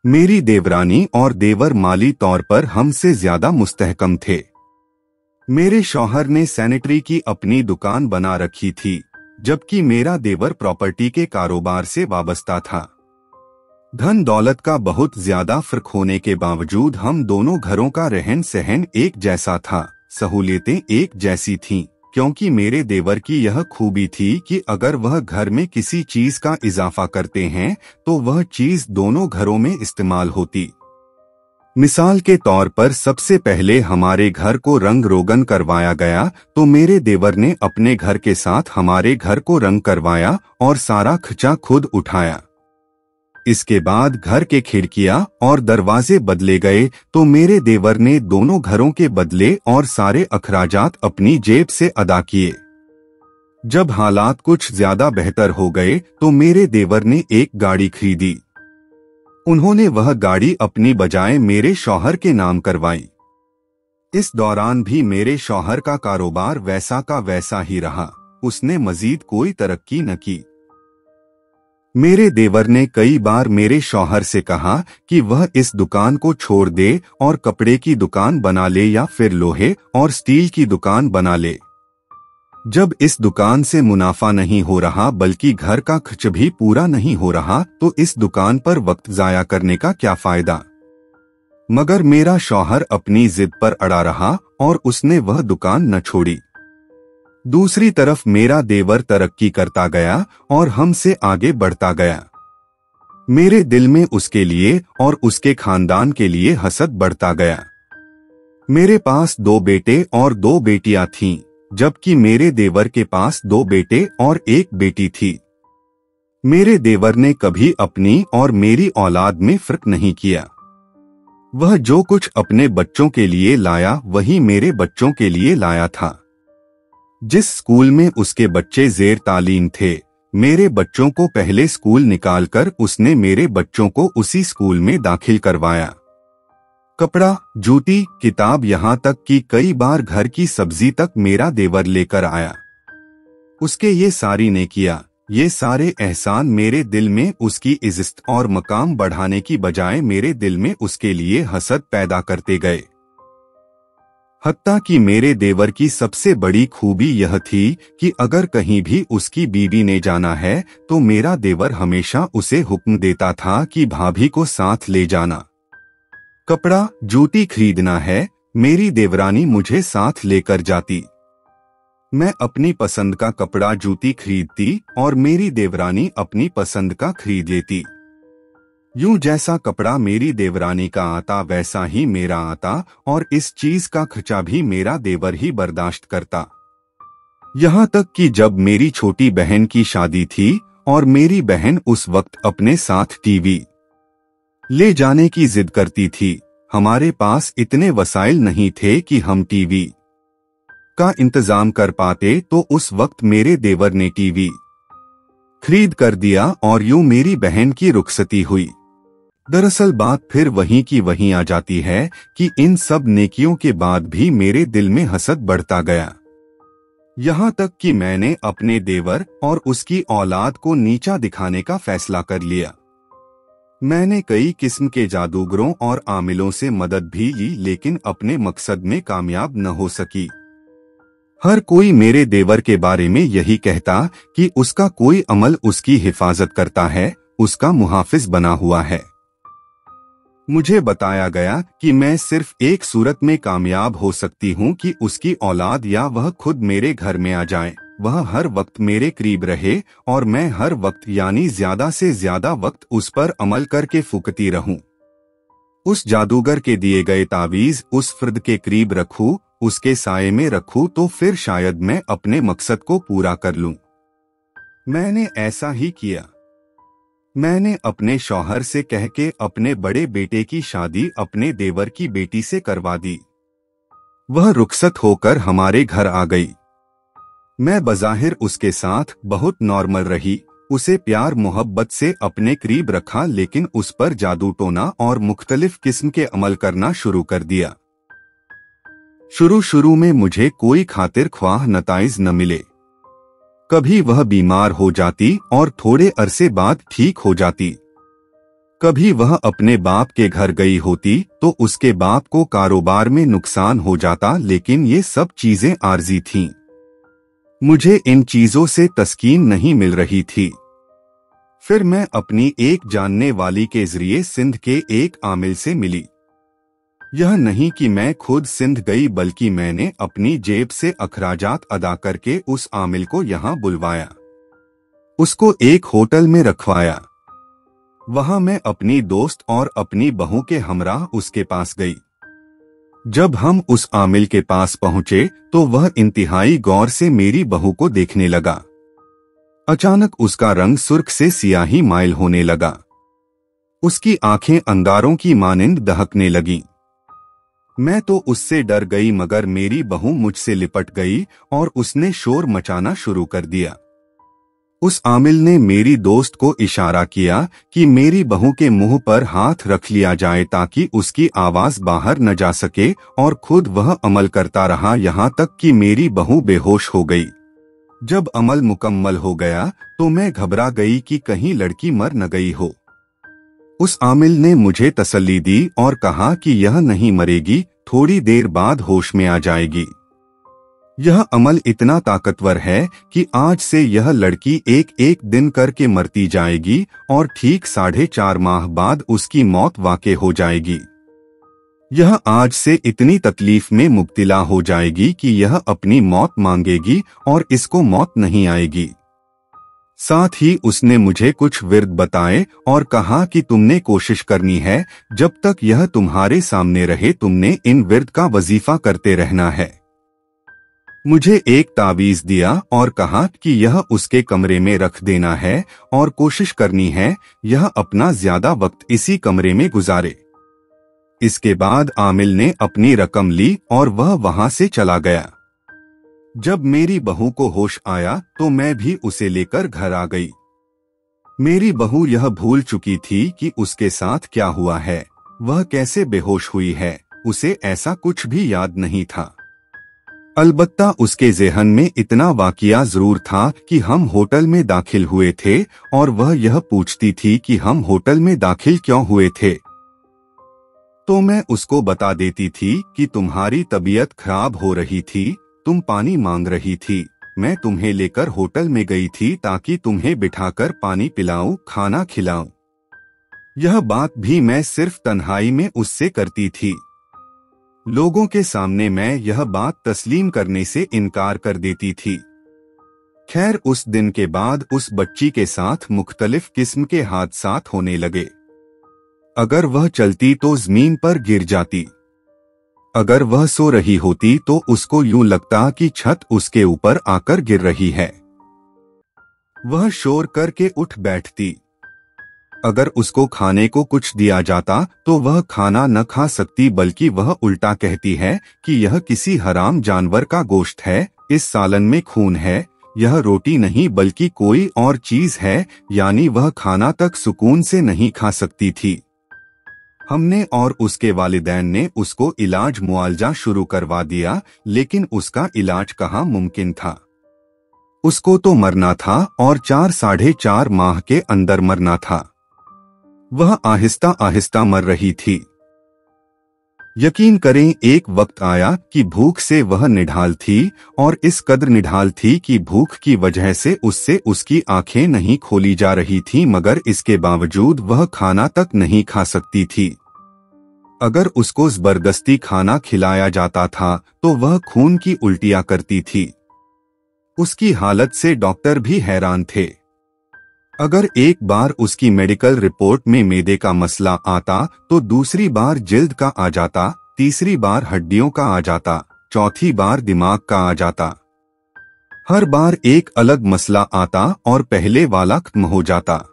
मेरी देवरानी और देवर माली तौर पर हमसे ज्यादा मुस्तहकम थे। मेरे शौहर ने सैनिटरी की अपनी दुकान बना रखी थी, जबकि मेरा देवर प्रॉपर्टी के कारोबार से वाबस्ता था। धन दौलत का बहुत ज्यादा फर्क होने के बावजूद हम दोनों घरों का रहन सहन एक जैसा था, सहूलियतें एक जैसी थीं, क्योंकि मेरे देवर की यह खूबी थी कि अगर वह घर में किसी चीज का इजाफा करते हैं तो वह चीज दोनों घरों में इस्तेमाल होती। मिसाल के तौर पर सबसे पहले हमारे घर को रंग रोगन करवाया गया तो मेरे देवर ने अपने घर के साथ हमारे घर को रंग करवाया और सारा खर्चा खुद उठाया। इसके बाद घर के खिड़कियां और दरवाजे बदले गए तो मेरे देवर ने दोनों घरों के बदले और सारे अखराजात अपनी जेब से अदा किए। जब हालात कुछ ज्यादा बेहतर हो गए तो मेरे देवर ने एक गाड़ी खरीदी। उन्होंने वह गाड़ी अपनी बजाय मेरे शौहर के नाम करवाई। इस दौरान भी मेरे शौहर का कारोबार वैसा का वैसा ही रहा, उसने मजीद कोई तरक्की न की। मेरे देवर ने कई बार मेरे शौहर से कहा कि वह इस दुकान को छोड़ दे और कपड़े की दुकान बना ले या फिर लोहे और स्टील की दुकान बना ले। जब इस दुकान से मुनाफा नहीं हो रहा बल्कि घर का खर्च भी पूरा नहीं हो रहा तो इस दुकान पर वक्त जाया करने का क्या फायदा। मगर मेरा शौहर अपनी जिद पर अड़ा रहा और उसने वह दुकान न छोड़ी। दूसरी तरफ मेरा देवर तरक्की करता गया और हमसे आगे बढ़ता गया। मेरे दिल में उसके लिए और उसके खानदान के लिए हसद बढ़ता गया। मेरे पास 2 बेटे और 2 बेटियां थीं, जबकि मेरे देवर के पास 2 बेटे और 1 बेटी थी। मेरे देवर ने कभी अपनी और मेरी औलाद में फर्क नहीं किया। वह जो कुछ अपने बच्चों के लिए लाया वही मेरे बच्चों के लिए लाया था। जिस स्कूल में उसके बच्चे जेर तालीम थे, मेरे बच्चों को पहले स्कूल निकालकर उसने मेरे बच्चों को उसी स्कूल में दाखिल करवाया। कपड़ा, जूती, किताब, यहाँ तक कि कई बार घर की सब्जी तक मेरा देवर लेकर आया। उसके ये सारी नेकियां, ये सारे एहसान मेरे दिल में उसकी इज्जत और मकाम बढ़ाने की बजाय मेरे दिल में उसके लिए हसद पैदा करते गए। हत्ता कि मेरे देवर की सबसे बड़ी खूबी यह थी कि अगर कहीं भी उसकी बीवी ने जाना है तो मेरा देवर हमेशा उसे हुक्म देता था कि भाभी को साथ ले जाना। कपड़ा, जूती खरीदना है, मेरी देवरानी मुझे साथ लेकर जाती। मैं अपनी पसंद का कपड़ा, जूती खरीदती और मेरी देवरानी अपनी पसंद का खरीद लेती। यूं जैसा कपड़ा मेरी देवरानी का आता वैसा ही मेरा आता और इस चीज का खर्चा भी मेरा देवर ही बर्दाश्त करता। यहाँ तक कि जब मेरी छोटी बहन की शादी थी और मेरी बहन उस वक्त अपने साथ टीवी ले जाने की जिद करती थी, हमारे पास इतने वसाइल नहीं थे कि हम टीवी का इंतजाम कर पाते, तो उस वक्त मेरे देवर ने टीवी खरीद कर दिया और यूं मेरी बहन की रुखसती हुई। दरअसल बात फिर वहीं की वहीं आ जाती है कि इन सब नेकियों के बाद भी मेरे दिल में हसद बढ़ता गया। यहाँ तक कि मैंने अपने देवर और उसकी औलाद को नीचा दिखाने का फैसला कर लिया। मैंने कई किस्म के जादूगरों और आमिलों से मदद भी ली, लेकिन अपने मकसद में कामयाब न हो सकी। हर कोई मेरे देवर के बारे में यही कहता कि उसका कोई अमल उसकी हिफाजत करता है, उसका मुहाफिज बना हुआ है। मुझे बताया गया कि मैं सिर्फ एक सूरत में कामयाब हो सकती हूँ कि उसकी औलाद या वह खुद मेरे घर में आ जाए, वह हर वक्त मेरे करीब रहे और मैं हर वक्त यानी ज्यादा से ज्यादा वक्त उस पर अमल करके फूकती रहूं। उस जादूगर के दिए गए तावीज उस फर्द के करीब रखूं, उसके साये में रखूं, तो फिर शायद मैं अपने मकसद को पूरा कर लूं। मैंने ऐसा ही किया। मैंने अपने शौहर से कह के अपने बड़े बेटे की शादी अपने देवर की बेटी से करवा दी। वह रुखसत होकर हमारे घर आ गई। मैं बज़ाहिर उसके साथ बहुत नॉर्मल रही, उसे प्यार मोहब्बत से अपने करीब रखा, लेकिन उस पर जादू टोना और मुख्तलिफ किस्म के अमल करना शुरू कर दिया। शुरू में मुझे कोई खातिर ख्वाह नताइज न मिले। कभी वह बीमार हो जाती और थोड़े अरसे बाद ठीक हो जाती। कभी वह अपने बाप के घर गई होती तो उसके बाप को कारोबार में नुकसान हो जाता, लेकिन ये सब चीजें आर्जी थीं। मुझे इन चीजों से तस्कीन नहीं मिल रही थी। फिर मैं अपनी एक जानने वाली के जरिए सिंध के एक आमिल से मिली। यह नहीं कि मैं खुद सिंध गई, बल्कि मैंने अपनी जेब से अखराजात अदा करके उस आमिल को यहाँ बुलवाया, उसको एक होटल में रखवाया। वहां मैं अपनी दोस्त और अपनी बहू के हमराह उसके पास गई। जब हम उस आमिल के पास पहुंचे तो वह इंतहाई गौर से मेरी बहू को देखने लगा। अचानक उसका रंग सुर्ख से सियाही माइल होने लगा। उसकी आंखें अंगारों की मानिंद दहकने लगीं। मैं तो उससे डर गई, मगर मेरी बहू मुझसे लिपट गई और उसने शोर मचाना शुरू कर दिया। उस आमिल ने मेरी दोस्त को इशारा किया कि मेरी बहू के मुंह पर हाथ रख लिया जाए ताकि उसकी आवाज बाहर न जा सके, और खुद वह अमल करता रहा यहाँ तक कि मेरी बहू बेहोश हो गई। जब अमल मुकम्मल हो गया तो मैं घबरा गई कि कहीं लड़की मर न गई हो। उस आमिल ने मुझे तसल्ली दी और कहा कि यह नहीं मरेगी, थोड़ी देर बाद होश में आ जाएगी। यह अमल इतना ताकतवर है कि आज से यह लड़की एक एक दिन करके मरती जाएगी और ठीक 4.5 माह बाद उसकी मौत वाक़ई हो जाएगी। यह आज से इतनी तकलीफ में मुब्तला हो जाएगी कि यह अपनी मौत मांगेगी और इसको मौत नहीं आएगी। साथ ही उसने मुझे कुछ विर्द बताए और कहा कि तुमने कोशिश करनी है, जब तक यह तुम्हारे सामने रहे तुमने इन विर्द का वजीफा करते रहना है। मुझे एक तावीज दिया और कहा कि यह उसके कमरे में रख देना है और कोशिश करनी है यह अपना ज्यादा वक्त इसी कमरे में गुजारे। इसके बाद आमिल ने अपनी रकम ली और वह वहां से चला गया। जब मेरी बहू को होश आया तो मैं भी उसे लेकर घर आ गई। मेरी बहू यह भूल चुकी थी कि उसके साथ क्या हुआ है, वह कैसे बेहोश हुई है, उसे ऐसा कुछ भी याद नहीं था। अलबत्ता उसके ज़हन में इतना वाक़िया जरूर था कि हम होटल में दाखिल हुए थे और वह यह पूछती थी कि हम होटल में दाखिल क्यों हुए थे। तो मैं उसको बता देती थी कि तुम्हारी तबीयत खराब हो रही थी, तुम पानी मांग रही थी, मैं तुम्हें लेकर होटल में गई थी ताकि तुम्हें बिठाकर पानी पिलाऊं, खाना खिलाऊं। यह बात भी मैं सिर्फ तन्हाई में उससे करती थी। लोगों के सामने मैं यह बात तस्लीम करने से इनकार कर देती थी। खैर, उस दिन के बाद उस बच्ची के साथ मुख्तलिफ किस्म के हादसात होने लगे। अगर वह चलती तो जमीन पर गिर जाती, अगर वह सो रही होती तो उसको यूं लगता कि छत उसके ऊपर आकर गिर रही है। वह शोर करके उठ बैठती। अगर उसको खाने को कुछ दिया जाता तो वह खाना न खा सकती, बल्कि वह उल्टा कहती है कि यह किसी हराम जानवर का गोश्त है, इस सालन में खून है, यह रोटी नहीं बल्कि कोई और चीज है, यानी वह खाना तक सुकून से नहीं खा सकती थी। हमने और उसके वालिदैन ने उसको इलाज मुआलजा शुरू करवा दिया, लेकिन उसका इलाज कहाँ मुमकिन था। उसको तो मरना था और 4-4.5 माह के अंदर मरना था। वह आहिस्ता आहिस्ता मर रही थी। यकीन करें, एक वक्त आया कि भूख से वह निढाल थी, और इस कदर निढाल थी कि भूख की वजह से उससे उसकी आंखें नहीं खोली जा रही थीं, मगर इसके बावजूद वह खाना तक नहीं खा सकती थी। अगर उसको जबरदस्ती खाना खिलाया जाता था तो वह खून की उल्टियां करती थी। उसकी हालत से डॉक्टर भी हैरान थे। अगर एक बार उसकी मेडिकल रिपोर्ट में मैदे का मसला आता तो दूसरी बार जिल्द का आ जाता, तीसरी बार हड्डियों का आ जाता, चौथी बार दिमाग का आ जाता। हर बार एक अलग मसला आता और पहले वाला खत्म हो जाता।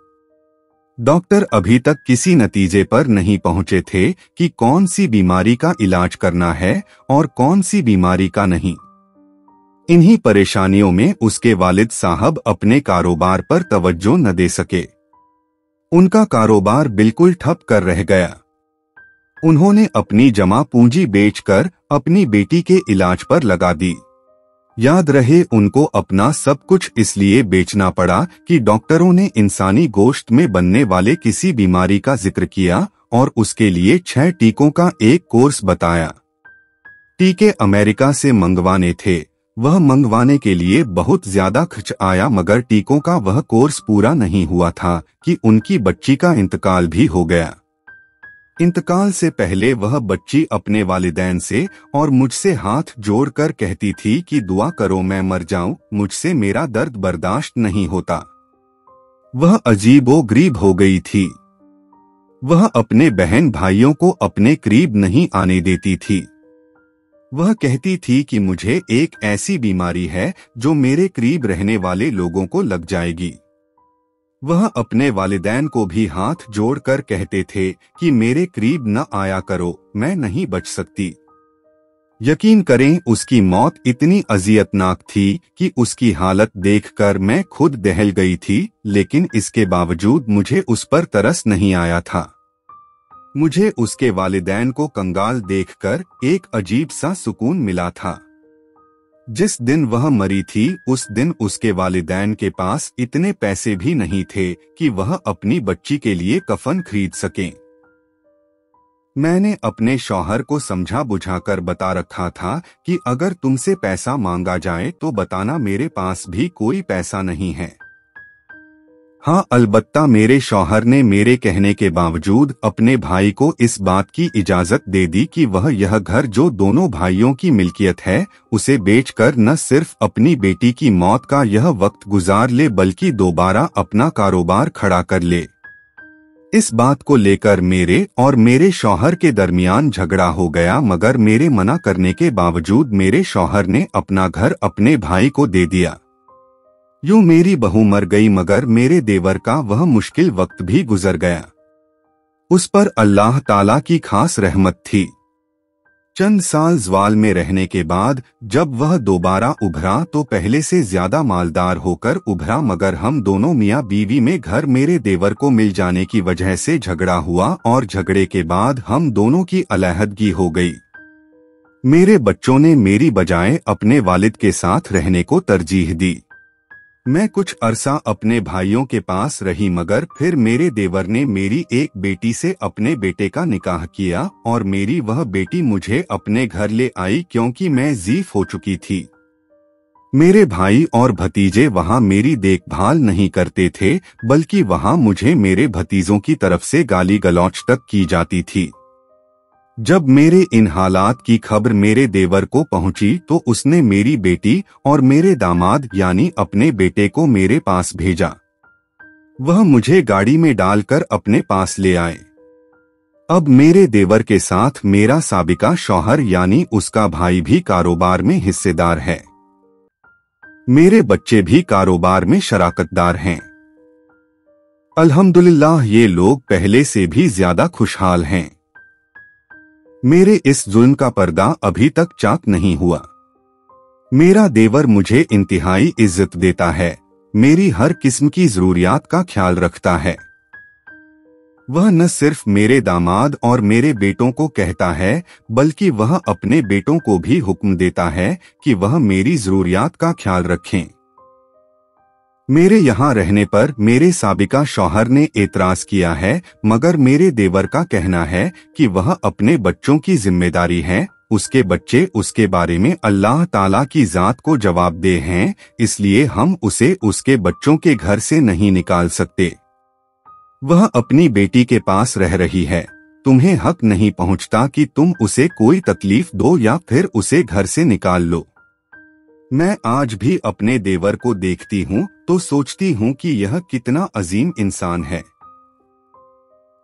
डॉक्टर अभी तक किसी नतीजे पर नहीं पहुंचे थे कि कौन सी बीमारी का इलाज करना है और कौन सी बीमारी का नहीं। इन्हीं परेशानियों में उसके वालिद साहब अपने कारोबार पर तवज्जो न दे सके। उनका कारोबार बिल्कुल ठप कर रह गया। उन्होंने अपनी जमा पूंजी बेचकर अपनी बेटी के इलाज पर लगा दी। याद रहे उनको अपना सब कुछ इसलिए बेचना पड़ा कि डॉक्टरों ने इंसानी गोश्त में बनने वाले किसी बीमारी का जिक्र किया और उसके लिए 6 टीकों का एक कोर्स बताया। टीके अमेरिका से मंगवाने थे। वह मंगवाने के लिए बहुत ज्यादा खर्च आया, मगर टीकों का वह कोर्स पूरा नहीं हुआ था कि उनकी बच्ची का इंतकाल भी हो गया। इंतकाल से पहले वह बच्ची अपने वालिदैन से और मुझसे हाथ जोड़कर कहती थी कि दुआ करो मैं मर जाऊं, मुझसे मेरा दर्द बर्दाश्त नहीं होता। वह अजीबोगरीब हो गई थी। वह अपने बहन भाइयों को अपने करीब नहीं आने देती थी। वह कहती थी कि मुझे एक ऐसी बीमारी है जो मेरे करीब रहने वाले लोगों को लग जाएगी। वह अपने वालिदैन को भी हाथ जोड़कर कहते थे कि मेरे करीब न आया करो, मैं नहीं बच सकती। यकीन करें उसकी मौत इतनी अजियतनाक थी कि उसकी हालत देखकर मैं खुद दहल गई थी, लेकिन इसके बावजूद मुझे उस पर तरस नहीं आया था। मुझे उसके वालिदैन को कंगाल देखकर एक अजीब सा सुकून मिला था। जिस दिन वह मरी थी उस दिन उसके वालिदैन के पास इतने पैसे भी नहीं थे कि वह अपनी बच्ची के लिए कफन खरीद सकें। मैंने अपने शौहर को समझा बुझाकर बता रखा था कि अगर तुमसे पैसा मांगा जाए तो बताना मेरे पास भी कोई पैसा नहीं है। हाँ, अलबत्ता मेरे शौहर ने मेरे कहने के बावजूद अपने भाई को इस बात की इजाजत दे दी कि वह यह घर जो दोनों भाइयों की मिल्कियत है उसे बेचकर न सिर्फ अपनी बेटी की मौत का यह वक्त गुजार ले बल्कि दोबारा अपना कारोबार खड़ा कर ले। इस बात को लेकर मेरे और मेरे शौहर के दरमियान झगड़ा हो गया, मगर मेरे मना करने के बावजूद मेरे शौहर ने अपना घर अपने भाई को दे दिया। यूं मेरी बहू मर गई, मगर मेरे देवर का वह मुश्किल वक्त भी गुजर गया। उस पर अल्लाह ताला की खास रहमत थी। चंद साल ज़वाल में रहने के बाद जब वह दोबारा उभरा तो पहले से ज्यादा मालदार होकर उभरा, मगर हम दोनों मियाँ बीवी में घर मेरे देवर को मिल जाने की वजह से झगड़ा हुआ और झगड़े के बाद हम दोनों की अलहदगी हो गई। मेरे बच्चों ने मेरी बजाय अपने वालिद के साथ रहने को तरजीह दी। मैं कुछ अरसा अपने भाइयों के पास रही, मगर फिर मेरे देवर ने मेरी एक बेटी से अपने बेटे का निकाह किया और मेरी वह बेटी मुझे अपने घर ले आई क्योंकि मैं ज़ीफ हो चुकी थी। मेरे भाई और भतीजे वहां मेरी देखभाल नहीं करते थे, बल्कि वहां मुझे मेरे भतीजों की तरफ से गाली गलौच तक की जाती थी। जब मेरे इन हालात की खबर मेरे देवर को पहुंची तो उसने मेरी बेटी और मेरे दामाद यानी अपने बेटे को मेरे पास भेजा। वह मुझे गाड़ी में डालकर अपने पास ले आए। अब मेरे देवर के साथ मेरा साबिका शौहर यानी उसका भाई भी कारोबार में हिस्सेदार है। मेरे बच्चे भी कारोबार में शराकतदार हैं। अल्हम्दुलिल्लाह ये लोग पहले से भी ज्यादा खुशहाल हैं। मेरे इस जुल्म का पर्दा अभी तक चाक नहीं हुआ। मेरा देवर मुझे इंतहाई इज्जत देता है, मेरी हर किस्म की जरूरियात का ख्याल रखता है। वह न सिर्फ मेरे दामाद और मेरे बेटों को कहता है, बल्कि वह अपने बेटों को भी हुक्म देता है कि वह मेरी जरूरियात का ख्याल रखें। मेरे यहाँ रहने पर मेरे साबिका शौहर ने एतराज किया है, मगर मेरे देवर का कहना है कि वह अपने बच्चों की जिम्मेदारी है, उसके बच्चे उसके बारे में अल्लाह ताला की जात को जवाबदेह हैं, इसलिए हम उसे उसके बच्चों के घर से नहीं निकाल सकते। वह अपनी बेटी के पास रह रही है, तुम्हें हक नहीं पहुंचता कि तुम उसे कोई तकलीफ दो या फिर उसे घर से निकाल लो। मैं आज भी अपने देवर को देखती हूँ तो सोचती हूँ कि यह कितना अजीम इंसान है।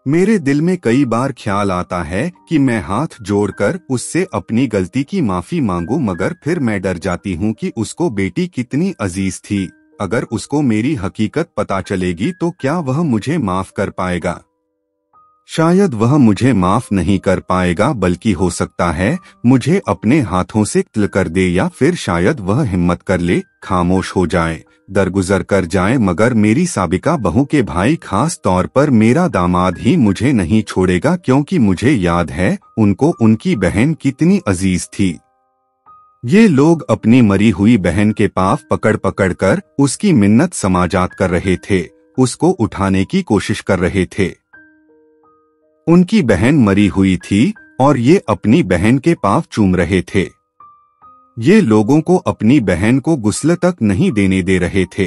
मेरे दिल में कई बार ख्याल आता है कि मैं हाथ जोड़कर उससे अपनी गलती की माफी मांगूं, मगर फिर मैं डर जाती हूँ कि उसको बेटी कितनी अजीज थी। अगर उसको मेरी हकीकत पता चलेगी तो क्या वह मुझे माफ कर पाएगा? शायद वह मुझे माफ नहीं कर पाएगा, बल्कि हो सकता है मुझे अपने हाथों से कत्ल कर दे, या फिर शायद वह हिम्मत कर ले, खामोश हो जाए, दरगुजर कर जाए। मगर मेरी साबिका बहू के भाई, खास तौर पर मेरा दामाद ही मुझे नहीं छोड़ेगा, क्योंकि मुझे याद है उनको उनकी बहन कितनी अजीज थी। ये लोग अपनी मरी हुई बहन के पाँव पकड़ पकड़ कर उसकी मिन्नत समाजात कर रहे थे, उसको उठाने की कोशिश कर रहे थे। उनकी बहन मरी हुई थी और ये अपनी बहन के पाँव चूम रहे थे। ये लोगों को अपनी बहन को गुस्ल तक नहीं देने दे रहे थे।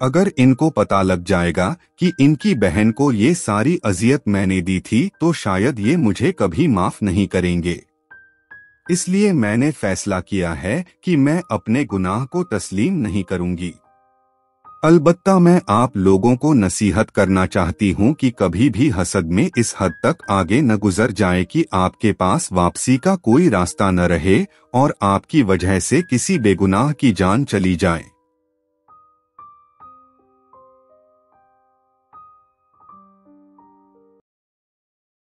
अगर इनको पता लग जाएगा कि इनकी बहन को ये सारी अजियत मैंने दी थी तो शायद ये मुझे कभी माफ नहीं करेंगे। इसलिए मैंने फैसला किया है कि मैं अपने गुनाह को तस्लीम नहीं करूंगी। अलबत्ता मैं आप लोगों को नसीहत करना चाहती हूँ कि कभी भी हसद में इस हद तक आगे न गुजर जाए कि आपके पास वापसी का कोई रास्ता न रहे और आपकी वजह से किसी बेगुनाह की जान चली जाए।